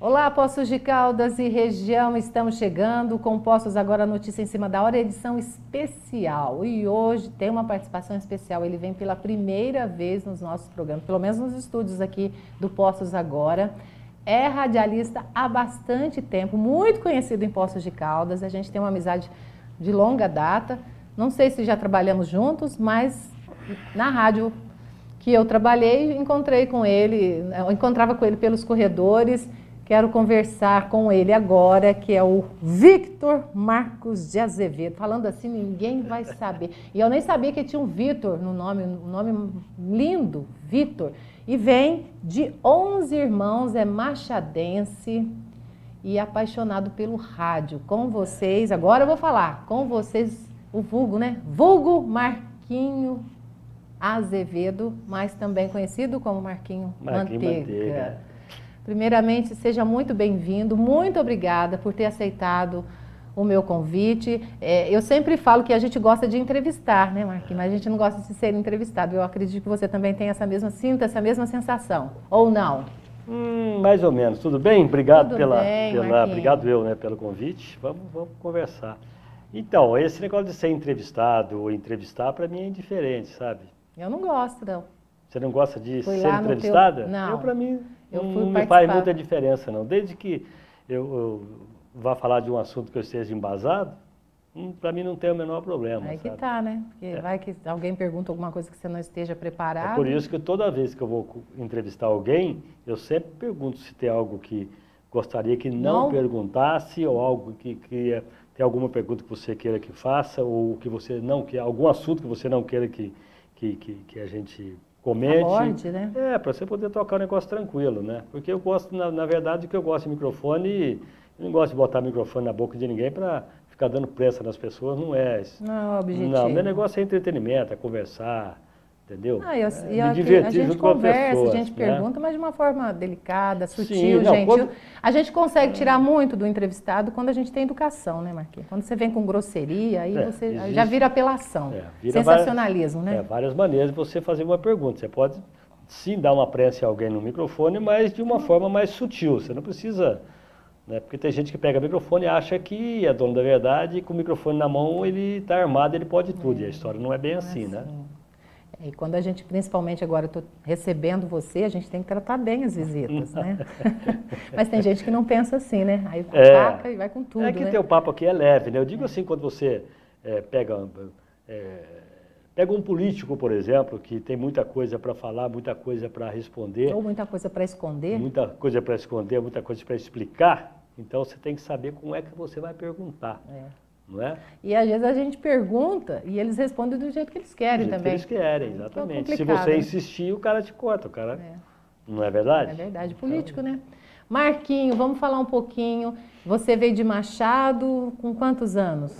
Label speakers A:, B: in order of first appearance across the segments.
A: Olá, Poços de Caldas e região, estamos chegando com Poços Agora, notícia em cima da hora, edição especial. E hoje tem uma participação especial, ele vem pela primeira vez nos nossos programas, pelo menos nos estúdios aqui do Poços Agora. É radialista há bastante tempo, muito conhecido em Poços de Caldas, a gente tem uma amizade de longa data. Não sei se já trabalhamos juntos, mas na rádio que eu trabalhei, encontrei com ele, eu encontrava com ele pelos corredores. Quero conversar com ele agora, que é o Victor Marcos de Azevedo. Falando assim, ninguém vai saber. E eu nem sabia que tinha um Victor no nome, um nome lindo, Victor. E vem de 11 irmãos, é machadense e apaixonado pelo rádio. Com vocês, agora eu vou falar, com vocês, o vulgo, né? Vulgo Marquinho Azevedo, mas também conhecido como Marquinho Manteiga. Primeiramente, seja muito bem-vindo, muito obrigada por ter aceitado o meu convite. Eu sempre falo que a gente gosta de entrevistar, né, Marquinhos? Mas a gente não gosta de ser entrevistado. Eu acredito que você também tem sinta essa mesma sensação, ou não?
B: Mais ou menos. Tudo bem? Obrigado
A: obrigado
B: pelo convite. Vamos conversar. Então, esse negócio de ser entrevistado ou entrevistar, para mim é indiferente, sabe?
A: Eu não gosto, não.
B: Você não gosta de ser entrevistada?
A: Não.
B: Para mim, não me faz muita diferença, não. Desde que eu vá falar de um assunto que eu esteja embasado, para mim não tem o menor problema.
A: Aí que tá, né? Porque vai que alguém pergunta alguma coisa que você não esteja preparado.
B: É por isso que toda vez que eu vou entrevistar alguém, eu sempre pergunto se tem algo que gostaria que não perguntasse, ou algo que tem alguma pergunta que você queira que faça, ou que você não quer, algum assunto que você não queira que a gente comente.
A: Aborde, né?
B: Para você poder tocar um negócio tranquilo, né? Porque eu gosto, na verdade, que eu gosto de microfone, eu não gosto de botar microfone na boca de ninguém para ficar dando pressa nas pessoas, não é isso.
A: Não é o objetivo.
B: Não, meu negócio é entretenimento, é conversar, entendeu?
A: Me divertir junto com as pessoas. A gente pergunta, mas de uma forma delicada, sutil, gentil. A gente consegue tirar muito do entrevistado quando a gente tem educação, né, Marquinhos? Quando você vem com grosseria, aí você já vira apelação. Sensacionalismo, né?
B: Várias maneiras de você fazer uma pergunta. Você pode, sim, dar uma pressa a alguém no microfone, mas de uma forma mais sutil. Você não precisa... Né? Porque tem gente que pega o microfone e acha que é dono da verdade, e com o microfone na mão ele está armado, ele pode tudo. E a história não é bem assim, né?
A: E quando a gente, principalmente agora, estou recebendo você, a gente tem que tratar bem as visitas, né? Mas tem gente que não pensa assim, né? Aí ataca e vai com tudo,
B: É que
A: né?
B: teu papo aqui é leve, né? Eu digo assim, quando você pega um político, por exemplo, que tem muita coisa para falar, muita coisa para responder.
A: Ou muita coisa para esconder.
B: Muita coisa para esconder, muita coisa para explicar. Então você tem que saber como é que você vai perguntar. Não é?
A: E às vezes a gente pergunta e eles respondem do jeito que eles querem também.
B: Do jeito que eles querem, exatamente. Se você insistir, o cara te corta, o cara... Não é verdade?
A: É verdade, político, né? Marquinho, vamos falar um pouquinho. Você veio de Machado com quantos anos?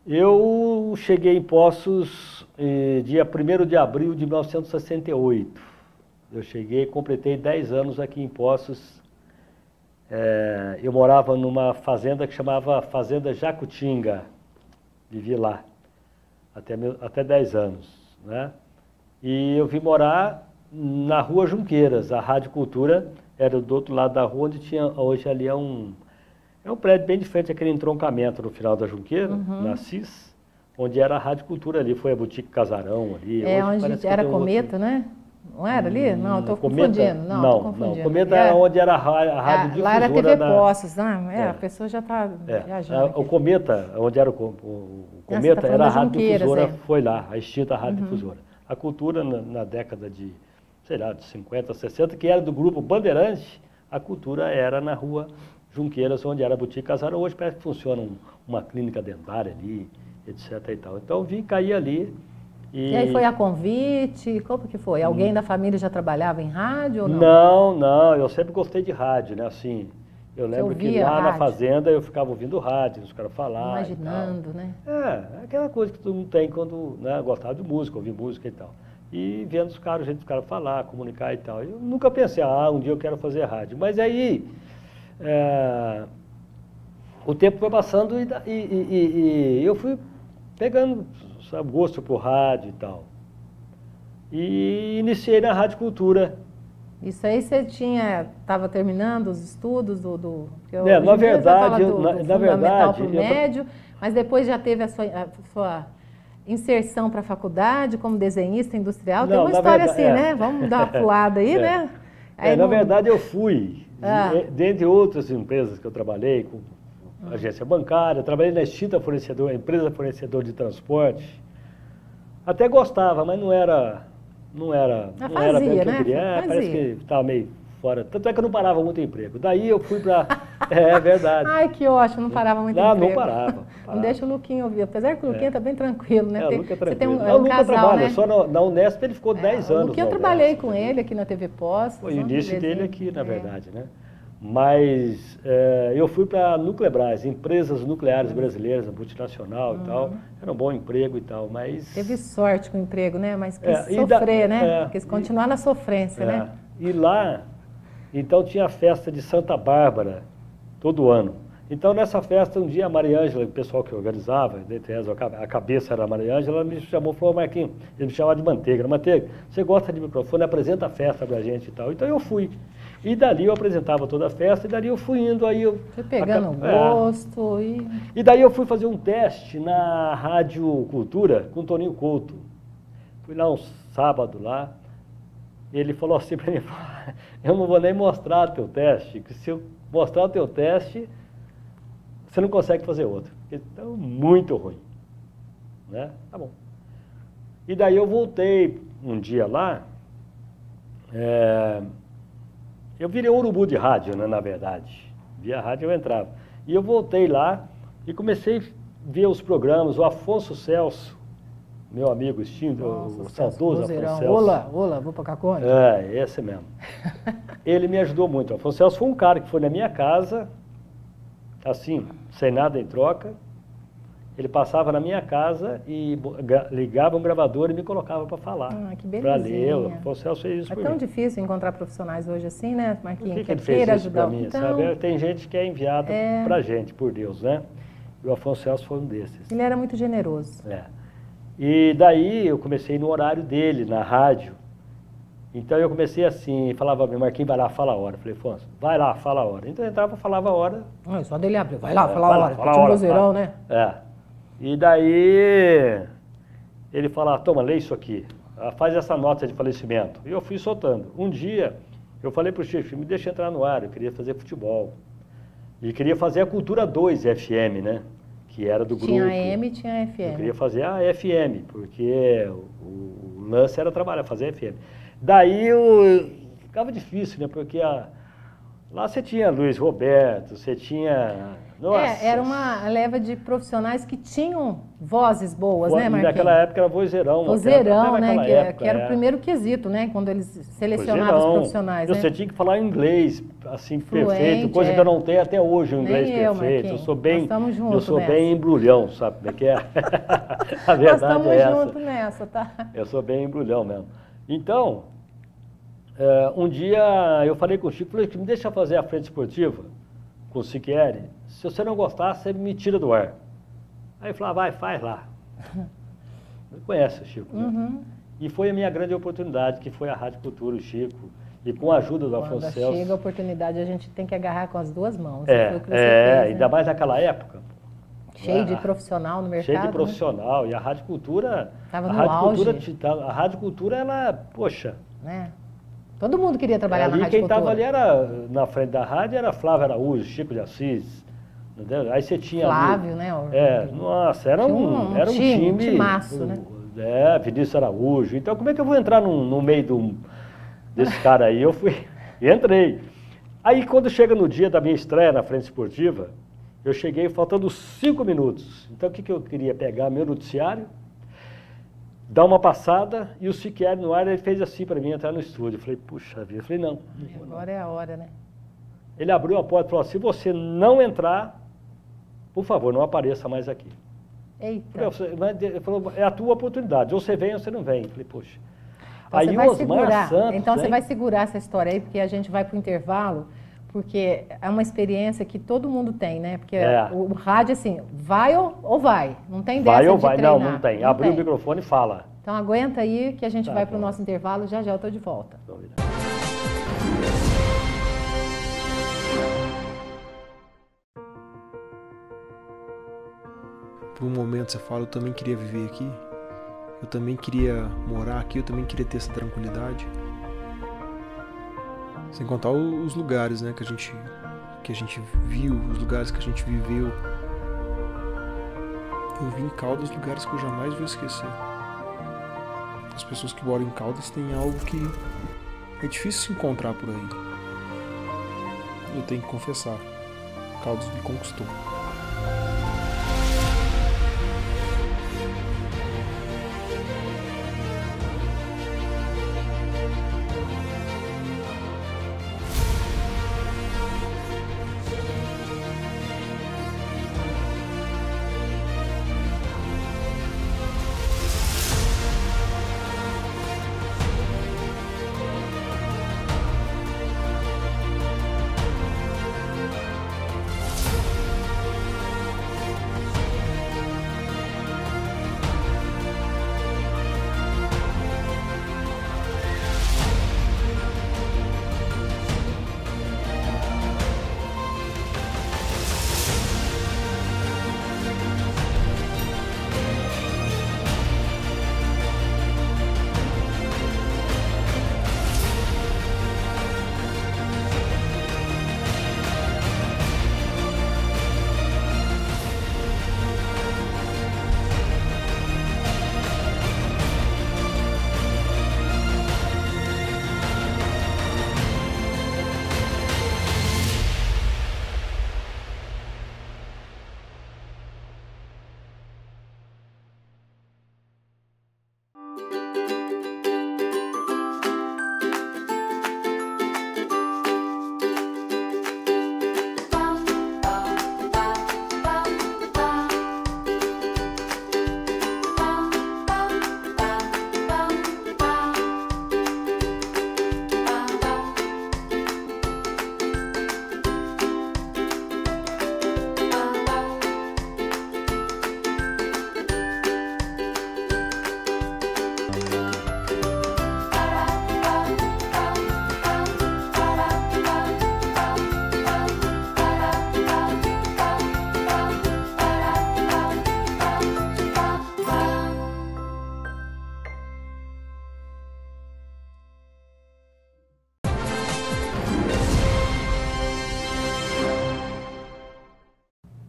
B: Eu cheguei em Poços dia 1º de abril de 1968. Eu completei 10 anos aqui em Poços. Eu morava numa fazenda que chamava Fazenda Jacutinga, vivi lá até 10 anos, né? E eu vim morar na Rua Junqueiras, a Rádio Cultura era do outro lado da rua, onde tinha, hoje ali é um prédio bem de frente, aquele entroncamento no final da Junqueira, na CIS, onde era a Rádio Cultura ali, foi a Boutique Casarão ali.
A: Onde era Cometa, né? Não era ali? Não, estou confundindo.
B: Não, Cometa era onde era a rádio difusora.
A: Lá era TV Poços, né? A pessoa já está viajando.
B: O Cometa, onde era o Cometa, era a rádio difusora, foi lá, a extinta rádio difusora. A Cultura, na década de, sei lá, de 50, 60, que era do grupo Bandeirante, a Cultura era na Rua Junqueiras, onde era a Boutique Casarão. Hoje parece que funciona uma clínica dentária ali, etc. e tal. Então vim cair ali. E
A: aí foi a convite? Como que foi? Alguém da família já trabalhava em rádio ou não?
B: Não, eu sempre gostei de rádio, né? Assim, eu lembro que lá na fazenda eu ficava ouvindo rádio, os caras falavam.
A: Imaginando, né?
B: Aquela coisa que todo mundo tem quando gostava de música, ouvir música e tal. E vendo os caras, o jeito dos caras falar, comunicar e tal. Eu nunca pensei, um dia eu quero fazer rádio. Mas aí, o tempo foi passando e eu fui pegando, sabe, gosto por rádio e tal. E iniciei na Rádio Cultura
A: Isso aí você estava terminando os estudos
B: na verdade,
A: na verdade, pro médio, mas depois já teve a sua inserção para a faculdade como desenhista industrial. Tem uma história assim, né? Vamos dar uma pulada aí, né? Aí
B: na verdade, eu fui, dentre outras empresas que eu trabalhei, com agência bancária, trabalhei na extinta fornecedora, empresa fornecedora de transporte. Até gostava, mas não era bem o que eu queria. Parece que estava meio fora. Tanto é que eu não parava muito emprego. Daí eu fui para... É verdade.
A: Ai, que ótimo, não parava muito emprego.
B: Não parava.
A: Não deixa o Luquinho ouvir. Apesar que o Luquinho está bem tranquilo, né?
B: O Luca é tranquilo.
A: Você tem um
B: Luca
A: casal,
B: trabalha,
A: né?
B: só na Unesp ele ficou 10 anos.
A: O Luquinho eu trabalhei com ele aqui na TV Pós.
B: Foi o início dele aqui, na verdade, né? Mas eu fui para a Nuclebras, empresas nucleares brasileiras, multinacional e tal. Era um bom emprego e tal, mas...
A: Teve sorte com o emprego, né? Mas quis sofrer, né? Quis continuar na sofrência, né?
B: E lá, então tinha a festa de Santa Bárbara, todo ano. Então nessa festa, um dia a Maria Ângela, o pessoal que organizava, a cabeça era a Maria Ângela, me chamou e falou: Marquinhos, ele me chamava de Manteiga. Manteiga, você gosta de microfone, apresenta a festa pra gente e tal. Então eu fui. E dali eu apresentava toda a festa, e dali eu fui indo, aí eu...
A: Foi pegando gosto e...
B: E daí eu fui fazer um teste na Rádio Cultura com o Toninho Couto. Fui lá um sábado lá, ele falou assim pra mim: eu não vou nem mostrar o teu teste, que se eu mostrar o teu teste, você não consegue fazer outro. Então, muito ruim. Né? Tá bom. E daí eu voltei um dia lá, eu virei um urubu de rádio, né, na verdade. Via rádio eu entrava. E eu voltei lá e comecei a ver os programas. O Afonso Celso, meu amigo extinto, o saudoso Afonso Celso.
A: Olá, vou para Caconde.
B: Esse mesmo. Ele me ajudou muito. O Afonso Celso foi um cara que foi na minha casa, assim, sem nada em troca. Ele passava na minha casa e ligava um gravador e me colocava para falar.
A: Que belezinha.
B: Para ler. O Celso fez isso por mim.
A: É tão difícil encontrar profissionais hoje assim, né, Marquinhos?
B: Por que ele fez isso para mim,
A: então,
B: sabe? Tem gente que é enviada para gente, por Deus, né? E o Afonso Celso foi um desses.
A: Ele era muito generoso.
B: E daí eu comecei no horário dele, na rádio. Então eu comecei assim, falava: Marquinhos, vai lá, fala a hora. Eu falei: Afonso, vai lá, fala a hora. Então eu entrava, falava a hora.
A: Só dele abrir, vai lá, fala a hora. Tinha um vozeirão, né?
B: E daí ele falava: toma, lê isso aqui, faz essa nota de falecimento. E eu fui soltando. Um dia eu falei para o chefe: me deixa entrar no ar, eu queria fazer futebol. E queria fazer a Cultura 2 FM, né? Que era do grupo.
A: Tinha AM e tinha FM.
B: Eu queria fazer a FM, porque o lance era trabalhar, fazer FM. Daí ficava difícil, né? Porque lá você tinha Luiz Roberto, você tinha... Nossa.
A: Era uma leva de profissionais que tinham vozes boas, né, Marquinhos?
B: Naquela época era vozeirão.
A: Vozeirão, né? Que era o primeiro quesito, né? Quando eles selecionavam os profissionais.
B: Você tinha que falar inglês, assim, perfeito, coisa que eu não tenho até hoje, o inglês perfeito. Eu sou bem, bem embrulhão, sabe como é que é? A verdade é essa.
A: Nós estamos juntos nessa, tá?
B: Eu sou bem embrulhão mesmo. Então, um dia eu falei com o Chico, falei: me deixa fazer a frente esportiva com o Siqueri. Se você não gostar, você me tira do ar. Aí ele falou: vai, faz lá. Você conhece o Chico, né? E foi a minha grande oportunidade, que foi a Rádio Cultura, o Chico. E com a ajuda do Afonso Celso.
A: Quando chega a oportunidade, a gente tem que agarrar com as duas mãos. Foi o que você fez,
B: ainda
A: né?
B: mais naquela época.
A: Cheio de profissional no mercado.
B: Cheio de profissional. Né? E a Rádio Cultura...
A: Estava no auge.
B: A Rádio Cultura, ela, poxa...
A: Né? Todo mundo queria trabalhar na Rádio
B: Cultura.
A: Quem
B: estava ali era, na frente da rádio era Flávio Araújo, Chico de Assis. Entendeu? Aí você tinha...
A: Flávio,
B: ali,
A: né?
B: Nossa, era um time...
A: Um timaço, né?
B: Vinícius Araújo. Então, como é que eu vou entrar no meio desse cara aí? Eu fui e entrei. Aí, quando chega no dia da minha estreia na frente esportiva, eu cheguei faltando 5 minutos. Então, o que eu queria pegar? Meu noticiário, dar uma passada, e o Siqueri no ar, ele fez assim para mim entrar no estúdio. Eu falei: puxa vida. Eu falei: não.
A: Agora é a hora, né?
B: Ele abriu a porta e falou: se você não entrar, por favor, não apareça mais aqui.
A: Eita.
B: Ele falou: é a tua oportunidade, ou você vem ou você não vem. Eu falei: poxa.
A: Então, aí o Osmar Santos... Então você vai segurar essa história aí, porque a gente vai para o intervalo, porque é uma experiência que todo mundo tem, né? Porque o rádio, assim, vai ou vai? Não tem dessa
B: vai ou
A: de
B: vai?
A: treinar.
B: Não tem. Abre o microfone e fala.
A: Então aguenta aí que a gente vai para o nosso intervalo, já eu estou de volta.
C: Por um momento você fala, eu também queria viver aqui, eu também queria morar aqui, eu também queria ter essa tranquilidade. Sem contar os lugares, né, que a gente viu, os lugares que a gente viveu. Eu vi em Caldas lugares que eu jamais vou esquecer. As pessoas que moram em Caldas têm algo que é difícil se encontrar por aí. Eu tenho que confessar, Caldas me conquistou.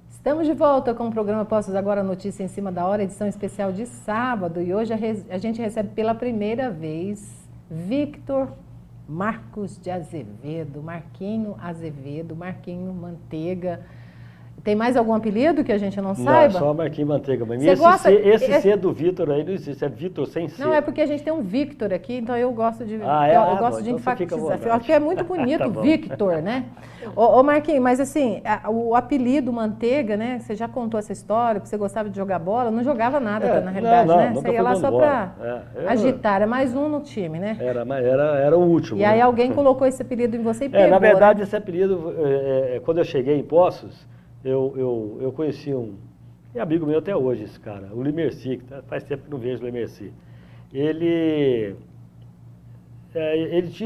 A: Estamos de volta com o programa Postos Agora, notícia em cima da hora, edição especial de sábado. E hoje a gente recebe pela primeira vez Victor Marcos de Azevedo, Marquinho Azevedo, Marquinho Manteiga. Tem mais algum apelido que a gente não saiba?
B: Não, só Marquinho Manteiga. Mas
A: esse
B: C do Vitor aí não existe, é Vitor sem C.
A: Não, é porque a gente tem um Victor aqui, então eu gosto de,
B: eu
A: gosto de
B: então
A: enfatizar. Eu acho que é muito bonito,
B: Tá bom.
A: Victor, né? Ô Marquinhos, mas assim, o apelido Manteiga, né? Você já contou essa história, porque você gostava de jogar bola, não jogava nada, na realidade, né? Você ia lá só para agitar, era mais um no time, né?
B: Era o último.
A: E aí alguém colocou esse apelido em você e pegou,
B: na verdade,
A: né?
B: esse apelido, quando eu cheguei em Poços, eu conheci é amigo meu até hoje, esse cara, o Limerci, que faz tempo que não vejo o Limerci. Ele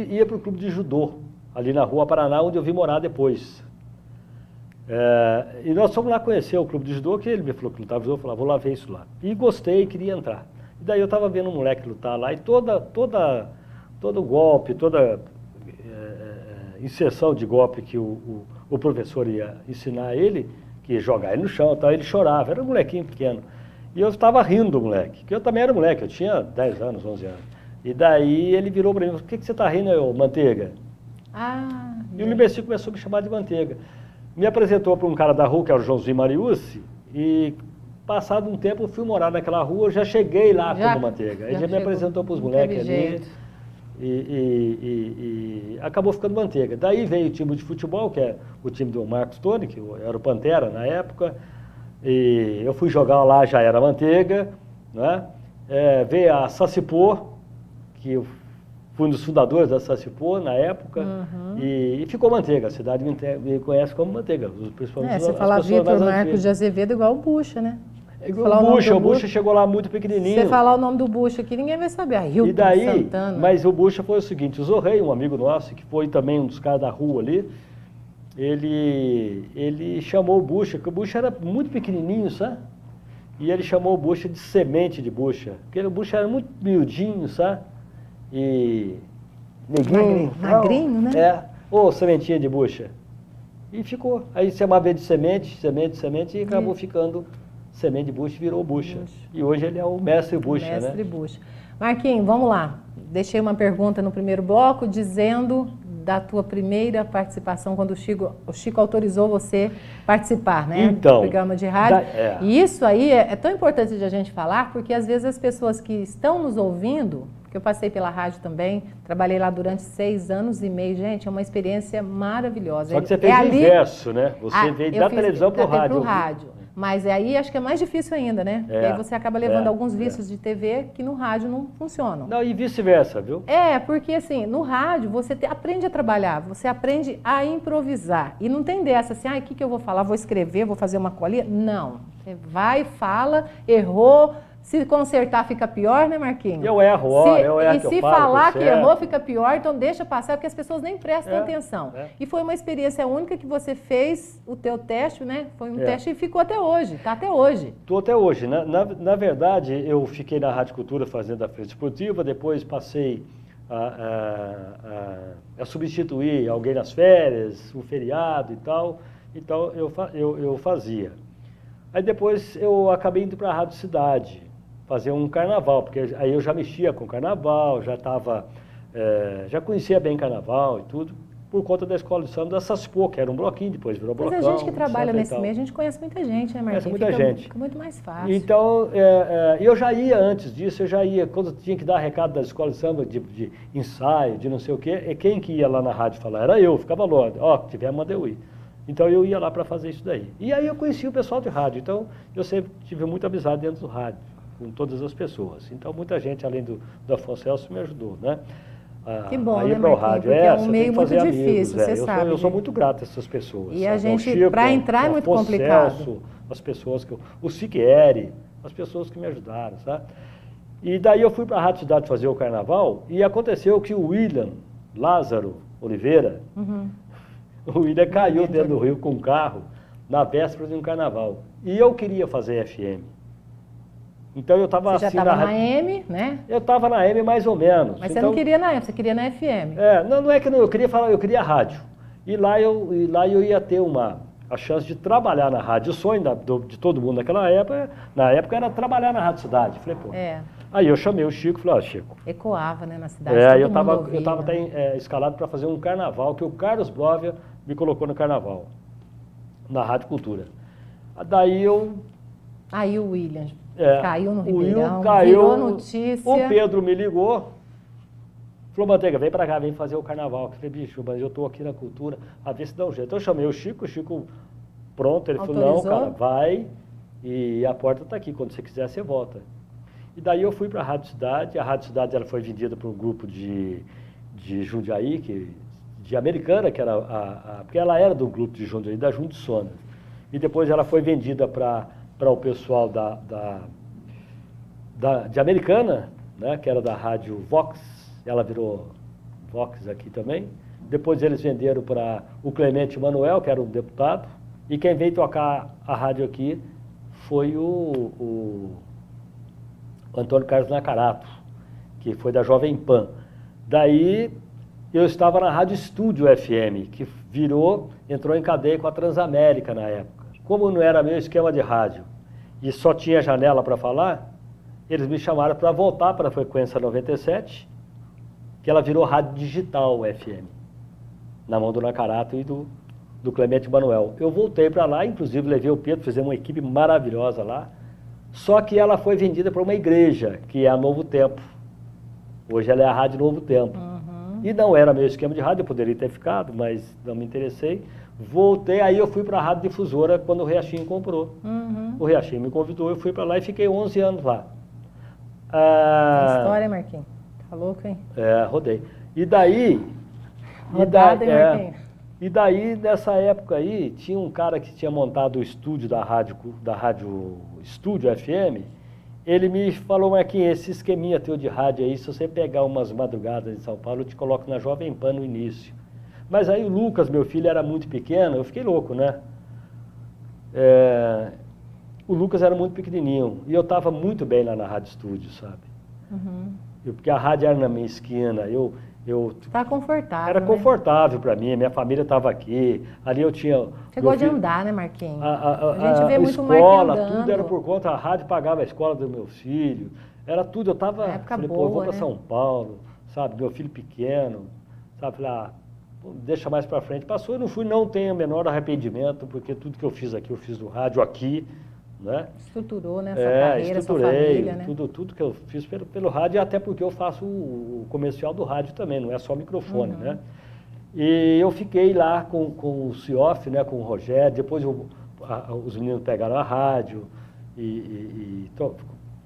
B: ia para o clube de judô, ali na Rua Paraná, onde eu vim morar depois. E nós fomos lá conhecer o clube de judô, que ele me falou que lutava judô, eu falei, vou lá ver isso lá. E gostei, queria entrar. E daí eu estava vendo um moleque lutar lá, e todo golpe, toda inserção de golpe que o professor ia ensinar a ele, que ia jogar ele no chão, então ele chorava, era um molequinho pequeno. E eu estava rindo do moleque, que eu também era moleque, eu tinha 10 anos, 11 anos. E daí ele virou para mim, por que você está rindo, eu, Manteiga? E o Limerci começou a me chamar de Manteiga. Me apresentou para um cara da rua, que era o Joãozinho Mariucci, e passado um tempo eu fui morar naquela rua, eu já cheguei lá como Manteiga. Ele já me apresentou para os moleques ali. E acabou ficando Manteiga. Daí veio o time de futebol, que é o time do Marcos Tony, que era o Pantera na época, e eu fui jogar lá, já era Manteiga, né? Veio a Sacipô, que eu fui um dos fundadores da Sacipô na época, e ficou Manteiga, a cidade me conhece como Manteiga, principalmente
A: você fala Victor Marcos de Azevedo igual o Bucha, né?
B: O Bucha chegou lá muito pequenininho.
A: Se você falar o nome do Bucha aqui, ninguém vai saber.
B: E daí, mas o Bucha foi o seguinte, o Zorrei, um amigo nosso, que foi também um dos caras da rua ali, ele chamou o Bucha, porque o Bucha era muito pequenininho, sabe? E ele chamou o Bucha de semente de Bucha, porque o Bucha era muito miudinho, sabe? E neguinho.
A: Magrinho, né?
B: Sementinha de Bucha. E ficou. Aí chamava ele de semente, e acabou ficando semente de Bucha, virou Bucha. E hoje ele é o mestre Bucha, né?
A: Mestre Bucha. Marquinhos, vamos lá. Deixei uma pergunta no primeiro bloco dizendo da tua primeira participação, quando o Chico autorizou você participar, né?
B: Então,
A: do programa de rádio. E isso aí é tão importante de a gente falar, porque às vezes as pessoas que estão nos ouvindo, porque eu passei pela rádio também, trabalhei lá durante 6 anos e meio, gente, é uma experiência maravilhosa.
B: Só que você fez o inverso, né? Você veio da televisão para o rádio.
A: Mas aí acho que é mais difícil ainda, né? Porque aí você acaba levando alguns vícios de TV que no rádio não funcionam.
B: Não, e vice-versa, viu?
A: Porque assim, no rádio você aprende a trabalhar, você aprende a improvisar. E não tem dessa assim, o que eu vou falar? Vou escrever, vou fazer uma colinha? Não. Você vai, fala, errou. Se consertar fica pior, né, Marquinhos?
B: Eu erro,
A: E se falar que errou fica pior, então deixa passar, porque as pessoas nem prestam atenção. E foi uma experiência única que você fez o teu teste, né? Foi um teste e ficou até hoje, tá até hoje.
B: Estou até hoje. Na verdade, eu fiquei na Rádio Cultura fazendo a frente esportiva, depois passei a substituir alguém nas férias, um feriado e tal. Então, eu fazia. Aí depois eu acabei indo para a Rádio Cidade, fazer um carnaval, porque aí eu já mexia com carnaval, já conhecia bem carnaval e tudo, por conta da escola de samba da Saspô, que era um bloquinho, depois virou blocão.
A: Mas a gente que trabalha nesse meio, a gente conhece muita gente, né, Marquinhos?
B: Conhece muita gente.
A: Fica muito mais fácil.
B: Então, eu já ia antes disso, quando tinha que dar recado da escola de samba, de ensaio, de não sei o quê, e quem que ia lá na rádio falar? Era eu, ficava longe, tiver, manda eu ir. Então eu ia lá para fazer isso daí. E aí eu conheci o pessoal de rádio, então eu sempre tive muita amizade dentro do rádio, com todas as pessoas. Então muita gente, além do Afonso Celso, me ajudou, né?
A: Que bom,
B: né,
A: Marquinhos?
B: Rádio.
A: Porque é um meio muito difícil, você sabe.
B: Eu sou muito grato a essas pessoas.
A: E a gente, para entrar é muito complicado.
B: Celso, as pessoas o Siqueri, as pessoas que me ajudaram, sabe? E daí eu fui para a Rádio Cidade fazer o carnaval e aconteceu que o William Lázaro Oliveira, o William caiu dentro do rio com um carro na véspera de um carnaval. E eu queria fazer FM. Então eu estava assim...
A: Você já estava na AM, né?
B: Eu estava na AM mais ou menos.
A: Mas você não queria na AM, você queria na FM.
B: Não é que eu queria falar, eu queria rádio. E lá eu ia ter a chance de trabalhar na rádio. O sonho de todo mundo naquela época era trabalhar na Rádio Cidade. Falei, pô. Aí eu chamei o Chico e falei, Chico.
A: Ecoava, né, na cidade.
B: Eu estava até escalado para fazer um carnaval, que o Carlos Bróvia me colocou no carnaval, na Rádio Cultura. Daí
A: Aí o William caiu no Ribeirão,
B: caiu,
A: virou notícia.
B: O Pedro me ligou, falou, Manteiga, vem para cá, vem fazer o carnaval. Eu falei, bicho, mas eu estou aqui na Cultura, a ver se dá um jeito. Então eu chamei o Chico pronto, ele falou, não, cara, vai e a porta está aqui, quando você quiser você volta. E daí eu fui para a Rádio Cidade ela foi vendida para um grupo de Jundiaí, de Americana, que era porque ela era do grupo de Jundiaí, da Jundissona. E depois ela foi vendida para o pessoal de Americana, né, que era da rádio Vox, ela virou Vox aqui também. Depois eles venderam para o Clemente Manuel, que era um deputado, e quem veio tocar a rádio aqui foi o Antônio Carlos Nacarato, que foi da Jovem Pan. Daí eu estava na Rádio Estúdio FM, que entrou em cadeia com a Transamérica na época. Como não era meu esquema de rádio e só tinha janela para falar, eles me chamaram para voltar para a frequência 97, que ela virou Rádio Digital FM, na mão do Nacarato e do Clemente Manuel. Eu voltei para lá, inclusive levei o Pedro, fizemos uma equipe maravilhosa lá, só que ela foi vendida para uma igreja, que é a Novo Tempo. Hoje ela é a Rádio Novo Tempo. E não era meu esquema de rádio, eu poderia ter ficado, mas não me interessei. Voltei, aí eu fui para a Rádio Difusora quando o Riachinho comprou. O Riachinho me convidou, eu fui para lá e fiquei 11 anos lá.
A: Que história, Marquinhos? Tá louco, hein?
B: Rodei. E daí...
A: Rodada, hein, Marquinhos?
B: E daí, nessa época aí, tinha um cara que tinha montado o estúdio da rádio Estúdio FM, ele me falou, Marquinhos, esse esqueminha teu de rádio aí, se você pegar umas madrugadas em São Paulo, eu te coloco na Jovem Pan no início. Mas aí o Lucas, meu filho, era muito pequeno, eu fiquei louco, né? O Lucas era muito pequenininho e eu estava muito bem lá na Rádio Estúdio, sabe? Porque a rádio era na minha esquina,
A: Tá confortável,
B: era
A: né?
B: confortável para mim, minha família estava aqui, ali eu tinha...
A: Você gosta de andar, né, Marquinhos?
B: A
A: gente vê muito o
B: escola,
A: Marquinhos
B: tudo era
A: andando.
B: por conta, a rádio pagava a escola do meu filho, era tudo, eu estava, falei, pô, eu vou para São Paulo, sabe, meu filho pequeno, sabe, falei, deixa mais para frente. Passou, eu não fui, não tenho o menor arrependimento, porque tudo que eu fiz aqui, eu fiz no rádio aqui, né?
A: Estruturou, né, sua carreira, sua família, né?
B: Tudo que eu fiz pelo rádio, e até porque eu faço o comercial do rádio também, não é só microfone, né? E eu fiquei lá com o Cioff, né, com o Rogério, depois os meninos pegaram a rádio,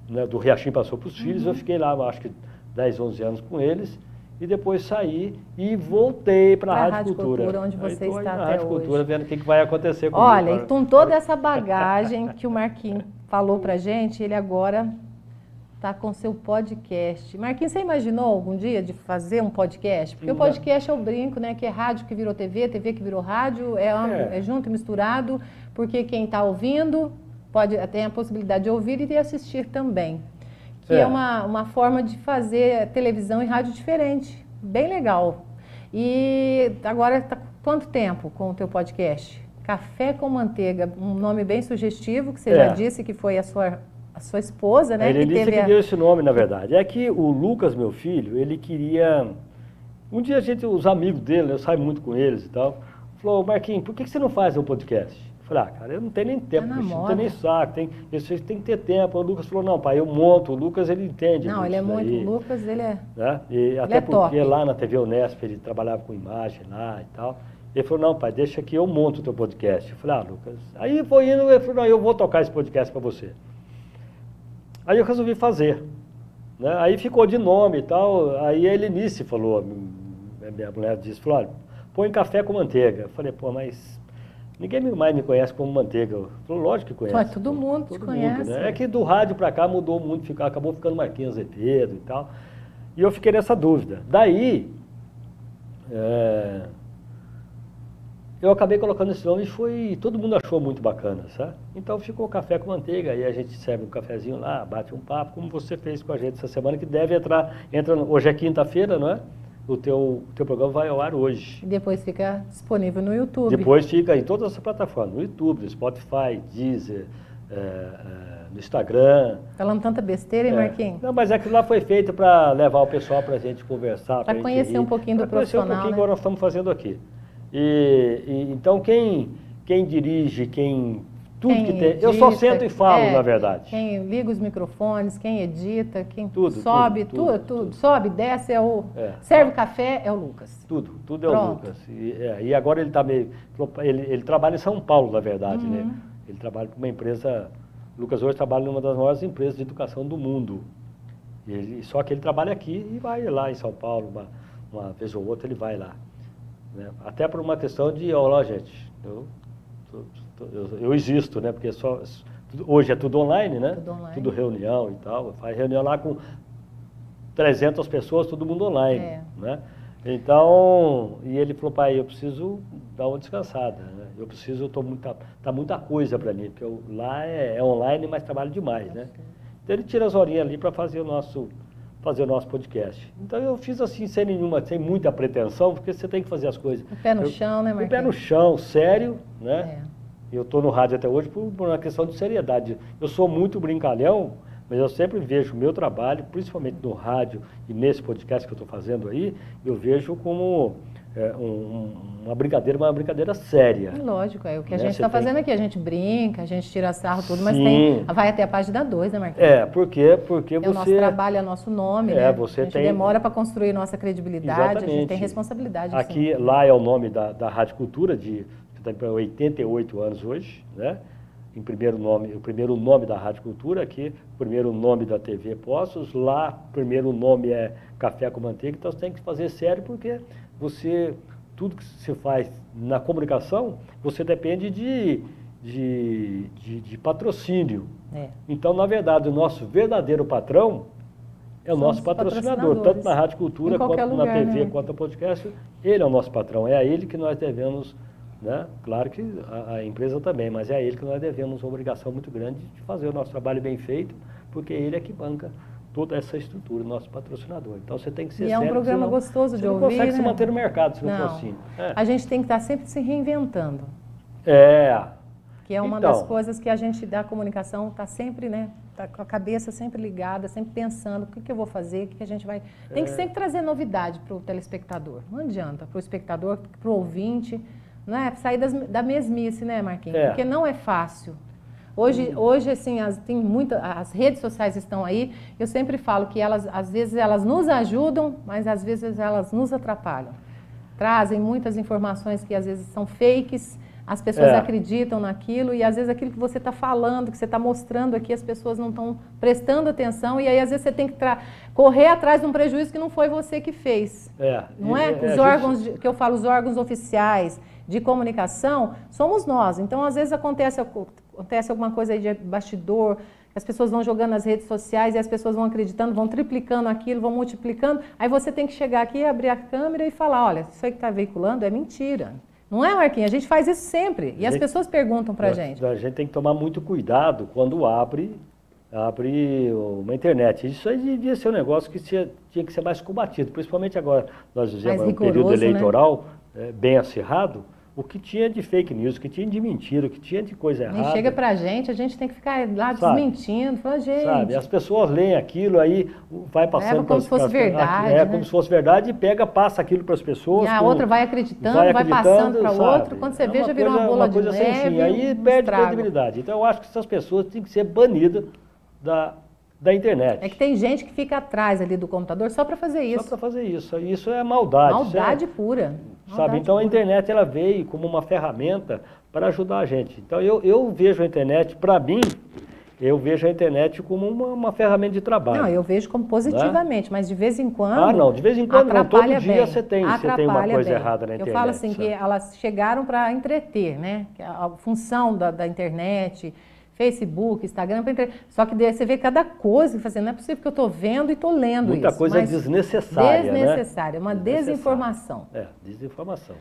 B: né, do Riachinho passou para os filhos, eu fiquei lá, acho que 10, 11 anos com eles, e depois saí e voltei para a Rádio Cultura.
A: Onde você está até
B: Rádio
A: hoje.
B: Cultura, vendo o que vai acontecer comigo.
A: Olha, e com toda essa bagagem que o Marquinhos falou pra gente, ele agora está com seu podcast. Marquinhos, você imaginou algum dia de fazer um podcast? Porque o podcast é o brinco, né? Que é rádio que virou TV, TV que virou rádio, é junto e misturado, porque quem está ouvindo tem a possibilidade de ouvir e de assistir também. Que é uma forma de fazer televisão e rádio diferente. Bem legal. E agora está quanto tempo com o teu podcast? Café com Manteiga, um nome bem sugestivo, que você já disse que foi a sua esposa, né?
B: Ele disse que deu esse nome, na verdade. É que o Lucas, meu filho, ele queria... Um dia os amigos dele, eu saio muito com eles e tal, falou, Marquinhos, por que você não faz um podcast? Eu falei, cara, eu não tenho nem tempo, não tenho nem saco, tem que ter tempo. O Lucas falou, não, pai, eu monto. O Lucas, ele entende.
A: Não, ele é muito, o Lucas, ele é...
B: Né? E até porque lá na TV Unesp, ele trabalhava com imagem lá e tal. Ele falou, não, pai, deixa que eu monto o teu podcast. Eu falei, Lucas... Aí foi indo, ele falou, não, eu vou tocar esse podcast para você. Aí eu resolvi fazer. Né? Aí ficou de nome e tal. Aí a Helenice falou, minha mulher disse, falou, olha, põe Café com Manteiga. Eu falei, pô, mas... Ninguém mais me conhece como Manteiga. Eu falei, lógico que conhece.
A: Todo mundo te conhece.
B: Né? É que do rádio para cá mudou muito, acabou ficando Marquinhos Azevedo e tal. E eu fiquei nessa dúvida. Daí, eu acabei colocando esse nome e todo mundo achou muito bacana, sabe? Então ficou Café com Manteiga, aí a gente serve um cafezinho lá, bate um papo, como você fez com a gente essa semana, que deve entra hoje é quinta-feira, não é? O teu programa vai ao ar hoje.
A: E depois fica disponível no YouTube.
B: Depois fica em todas as plataformas, no YouTube, no Spotify, Deezer, no Instagram.
A: Falando tanta besteira, hein, Marquinhos?
B: Não, mas aquilo lá foi feito para levar o pessoal para a gente conversar.
A: Para conhecer um pouquinho do profissional,
B: conhecer um pouquinho, né? Igual nós estamos fazendo aqui. Então, quem dirige, tudo que tem...
A: Edita,
B: eu só sento e falo, na verdade.
A: Quem liga os microfones, quem edita, quem
B: tudo,
A: sobe, tudo. Sobe, desce, serve café, é o Lucas.
B: Tudo é o Lucas. E agora ele está meio... Ele trabalha em São Paulo, na verdade, né? Ele trabalha para uma empresa... O Lucas hoje trabalha numa das maiores empresas de educação do mundo. Só que ele trabalha aqui e vai lá em São Paulo, uma vez ou outra ele vai lá. Né? Até por uma questão de, gente, eu existo, né? Porque hoje é tudo online, né? Tudo reunião e tal. Faz reunião lá com 300 pessoas, todo mundo online, né? Então, e ele falou, pai, eu preciso dar uma descansada, né? Tá muita coisa para mim, porque lá é online, mas trabalho demais, né? Então ele tira as horinhas ali para fazer o nosso podcast. Então eu fiz assim, sem muita pretensão, porque você tem que fazer as coisas.
A: O pé no chão, né, Marquinhos?
B: O pé no chão, sério, né? Eu estou no rádio até hoje por uma questão de seriedade. Eu sou muito brincalhão, mas eu sempre vejo o meu trabalho, principalmente no rádio e nesse podcast que eu estou fazendo aí, eu vejo como uma brincadeira séria.
A: Lógico, é o que a gente está fazendo aqui. A gente brinca, a gente tira sarro, tudo, mas vai até a página 2, né, Marquinhos?
B: Porque você...
A: O nosso trabalho é nosso nome, né? A gente demora para construir nossa credibilidade,
B: Exatamente.
A: A gente tem responsabilidade.
B: Aqui, lá é o nome da Rádio Cultura, que está para 88 anos hoje, né? O primeiro nome da Rádio Cultura, aqui, o primeiro nome da TV Poços, lá, o primeiro nome é Café com Manteiga, então você tem que fazer sério, porque tudo que você faz na comunicação, você depende de de patrocínio.
A: É.
B: Então, na verdade, o nosso verdadeiro patrão é o nosso patrocinador, tanto na Rádio Cultura, quanto na TV, quanto no podcast. Ele é o nosso patrão, é a ele que nós devemos, né? Claro que a empresa também, mas é a ele que nós devemos uma obrigação muito grande de fazer o nosso trabalho bem feito, porque ele é que banca toda essa estrutura, o nosso patrocinador. Então você tem que ser
A: sério. E é um programa gostoso de ouvir. Você não consegue
B: se manter no mercado se não for assim.
A: A gente tem que estar sempre se reinventando. Que é uma das coisas que a gente da comunicação está sempre, né? Está com a cabeça sempre ligada, sempre pensando o que eu vou fazer, o que a gente vai... Tem que sempre trazer novidade para o telespectador. Não adianta, para o espectador, para o ouvinte, não é? Sair da mesmice, né, Marquinhos? Porque não é fácil. Hoje assim, as redes sociais estão aí. Eu sempre falo que às vezes elas nos ajudam, mas às vezes elas nos atrapalham. Trazem muitas informações que às vezes são fakes, as pessoas acreditam naquilo e às vezes aquilo que você está falando, que você está mostrando aqui, as pessoas não estão prestando atenção e aí às vezes você tem que correr atrás de um prejuízo que não foi você que fez. Não é? Os órgãos, que eu falo, os órgãos oficiais de comunicação, somos nós. Então, às vezes acontece alguma coisa aí de bastidor, as pessoas vão jogando nas redes sociais e as pessoas vão acreditando, vão triplicando aquilo, vão multiplicando. Aí você tem que chegar aqui, abrir a câmera e falar, olha, isso aí que está veiculando é mentira. Não é, Marquinhos? A gente faz isso sempre. E as pessoas perguntam para a gente.
B: A gente tem que tomar muito cuidado quando abre uma internet. Isso aí devia ser um negócio que tinha que ser mais combatido. Principalmente agora, nós vivemos um período eleitoral bem acirrado. O que tinha de fake news, o que tinha de mentira, o que tinha de coisa errada.
A: Nem chega pra gente, a gente tem que ficar lá desmentindo, falando, gente...
B: Sabe, as pessoas leem aquilo, aí vai passando...
A: como se fosse verdade,
B: como se fosse verdade, e passa aquilo para as pessoas...
A: E a outra vai acreditando, vai passando para o outro, quando você vê, já virou uma bola de neve,
B: assim, aí perde credibilidade. Então, eu acho que essas pessoas têm que ser banidas da internet.
A: É que tem gente que fica atrás ali do computador só para fazer isso.
B: Só para fazer isso. Isso é maldade.
A: Maldade pura.
B: Sabe? Então a internet ela veio como uma ferramenta para ajudar a gente. Então eu vejo a internet, para mim, eu vejo a internet como uma ferramenta de trabalho.
A: Não, eu vejo como positivamente, mas de vez em quando...
B: não, de vez em quando não, todo dia você tem uma coisa errada na internet.
A: Eu falo assim, que elas chegaram para entreter, né? A função da internet... Facebook, Instagram, só que você vê cada coisa, não é possível que eu estou vendo e estou lendo
B: Muita
A: isso.
B: Muita coisa desnecessária,
A: Desnecessária, uma desinformação.
B: Desinformação.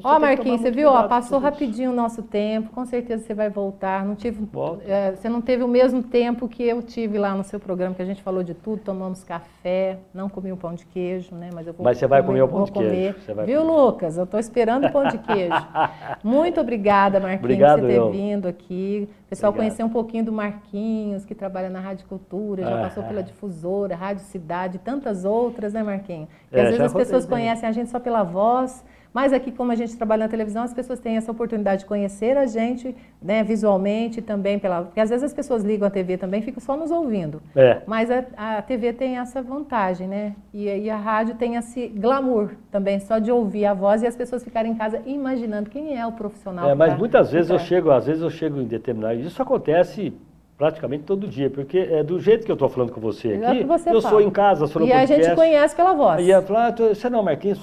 A: Ó, Marquinhos, você viu, passou rapidinho o nosso tempo, com certeza você vai voltar. Você não teve o mesmo tempo que eu tive lá no seu programa, que a gente falou de tudo, tomamos café, não comi o pão de queijo, né?
B: Mas você vai comer o pão de queijo.
A: Viu, Lucas? Eu estou esperando o pão de queijo. Muito obrigada, Marquinhos, por você ter vindo aqui. O pessoal conhecer um pouquinho do Marquinhos, que trabalha na Rádio Cultura, já passou pela Difusora, Rádio Cidade, tantas outras, né, Marquinhos? Porque às vezes as pessoas conhecem a gente só pela voz, mas aqui, como a gente trabalha na televisão, as pessoas têm essa oportunidade de conhecer a gente, né, visualmente também, porque às vezes as pessoas ligam a TV também e ficam só nos ouvindo. Mas a TV tem essa vantagem, né? E a rádio tem esse glamour também, só de ouvir a voz e as pessoas ficarem em casa imaginando quem é o profissional.
B: Mas muitas vezes eu chego em determinado... Isso acontece praticamente todo dia, porque do jeito que eu estou falando com você aqui, eu sou em casa, sou no podcast.
A: E a gente conhece pela voz.
B: E ela fala, você não, Marquinhos,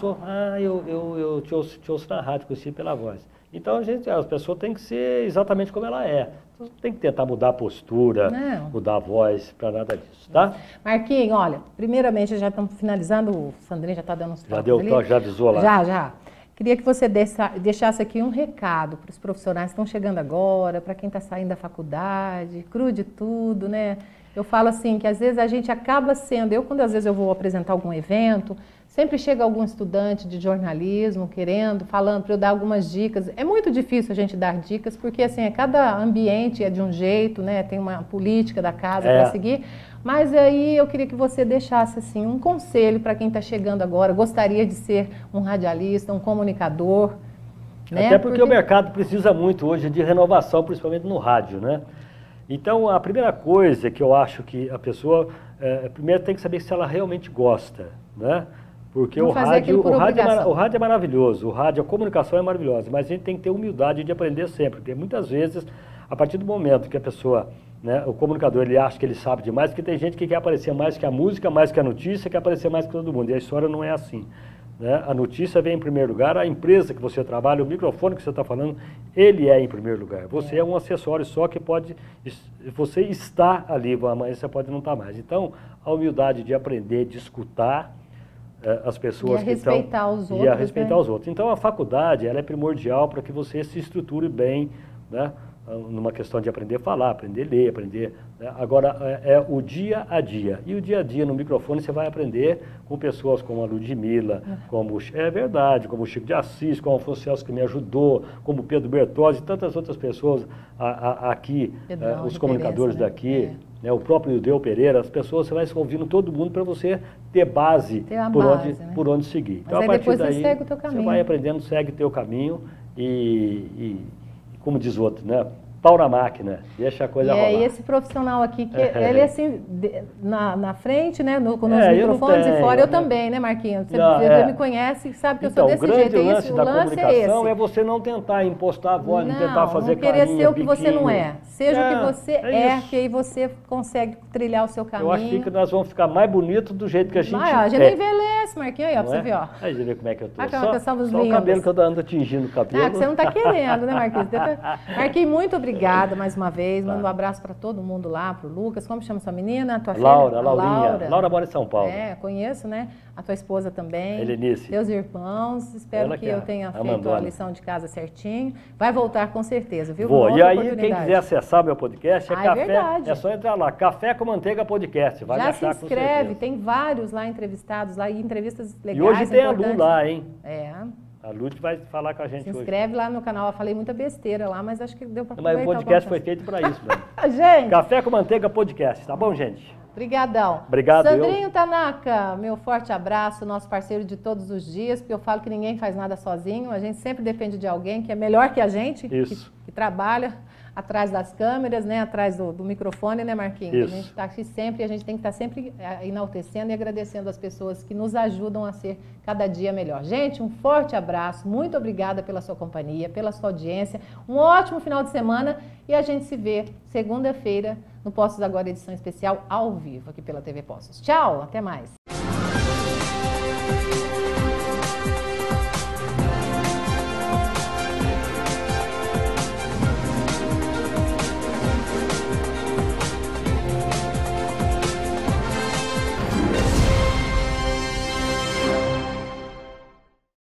B: eu te ouço na rádio, conheci pela voz. Então as pessoas têm que ser exatamente como ela é. Então, tem que tentar mudar a postura, mudar a voz, para nada disso, tá?
A: Marquinhos, olha, primeiramente já estamos finalizando, o Sandrinho já está dando uns toques ali.
B: Já avisou lá.
A: Já. Queria que você deixasse aqui um recado para os profissionais que estão chegando agora, para quem está saindo da faculdade, cru de tudo, né? Eu falo assim, que às vezes a gente acaba sendo... Quando às vezes eu vou apresentar algum evento, sempre chega algum estudante de jornalismo falando para eu dar algumas dicas. É muito difícil a gente dar dicas, porque assim, cada ambiente é de um jeito, né? Tem uma política da casa para seguir. Mas aí eu queria que você deixasse assim, um conselho para quem está chegando agora, gostaria de ser um radialista, um comunicador. Né?
B: Até porque o mercado precisa muito hoje de renovação, principalmente no rádio, né? Então, a primeira coisa que eu acho que a pessoa, primeiro tem que saber se ela realmente gosta, né? Porque o rádio é maravilhoso, a comunicação é maravilhosa, mas a gente tem que ter humildade de aprender sempre, porque muitas vezes, a partir do momento que a pessoa, né, o comunicador, ele acha que ele sabe demais, porque tem gente que quer aparecer mais que a música, mais que a notícia, quer aparecer mais que todo mundo, e a história não é assim. né? A notícia vem em primeiro lugar, a empresa que você trabalha, o microfone que você está falando, ele é em primeiro lugar. Você é um acessório só que pode, você está ali, amanhã você pode não estar mais. Então, a humildade de aprender, de escutar as pessoas
A: que estão...
B: E a respeitar os outros. Então, a faculdade, ela é primordial para que você se estruture bem, né? Numa questão de aprender a falar, aprender a ler, aprender... Né? Agora, é o dia a dia. E o dia a dia no microfone você vai aprender com pessoas como a Ludmila, como... É verdade, como o Chico de Assis, como o Afonso Celso que me ajudou, como o Pedro Bertozzi e tantas outras pessoas aqui, os comunicadores Teresa, daqui, né? O próprio Ildeu Pereira, as pessoas, você vai ouvindo todo mundo para você ter base, por onde seguir.
A: Então, a partir daí, segue o teu caminho.
B: Você vai aprendendo, segue o teu caminho e como diz o outro, né? Pau na máquina, deixa a coisa rolar.
A: E esse profissional aqui, que ele é assim, na frente, né? Nos microfones e fora, eu também, né, Marquinhos? Você me conhece e sabe que eu sou desse jeito.
B: O grande lance da comunicação é você não tentar impostar a voz, não tentar fazer carinha,
A: querer ser o que você não é. Seja o que você que aí você consegue trilhar o seu caminho.
B: Eu acho que nós vamos ficar mais bonitos do jeito que a gente
A: a gente envelhece, Marquinhos, aí, ó, pra você ver, ó.
B: Aí você vê como é que eu tô.
A: Só
B: o cabelo que eu ando atingindo o cabelo.
A: Que você não tá querendo, né, Marquinhos? Marquinhos, muito obrigada mais uma vez. Mando um abraço para todo mundo lá, pro Lucas. Como chama sua menina? Tua
B: Laura,
A: filha?
B: Laurinha. Laura mora em São Paulo.
A: Conheço, né? A tua esposa também.
B: Helenice.
A: Teus irmãos. Espero que eu tenha feito a lição de casa certinho. Vai voltar com certeza, viu?
B: Vou. E aí, quem quiser acessar meu podcast,
A: verdade.
B: É só entrar lá, Café com Manteiga Podcast. Vai
A: Já se inscreve, tem vários lá entrevistados, lá, e entrevistas legais.
B: E hoje tem a Lu lá, hein? A Lud vai falar com a gente hoje.
A: Se inscreve lá no canal. Eu falei muita besteira lá, mas acho que deu para
B: aproveitar. Mas o podcast foi feito para isso, né?
A: Gente!
B: Café com Manteiga Podcast, tá bom, gente?
A: Obrigadão.
B: Obrigado,
A: Sandrinho Tanaka, meu forte abraço, nosso parceiro de todos os dias, porque eu falo que ninguém faz nada sozinho, a gente sempre depende de alguém que é melhor que a gente, que trabalha atrás das câmeras, né, atrás do microfone, né, Marquinhos?
B: Isso.
A: A gente está aqui sempre, a gente tem que estar sempre enaltecendo e agradecendo as pessoas que nos ajudam a ser cada dia melhor. Gente, um forte abraço, muito obrigada pela sua companhia, pela sua audiência, um ótimo final de semana e a gente se vê segunda-feira no Poços Agora, edição especial ao vivo aqui pela TV Poços. Tchau, até mais.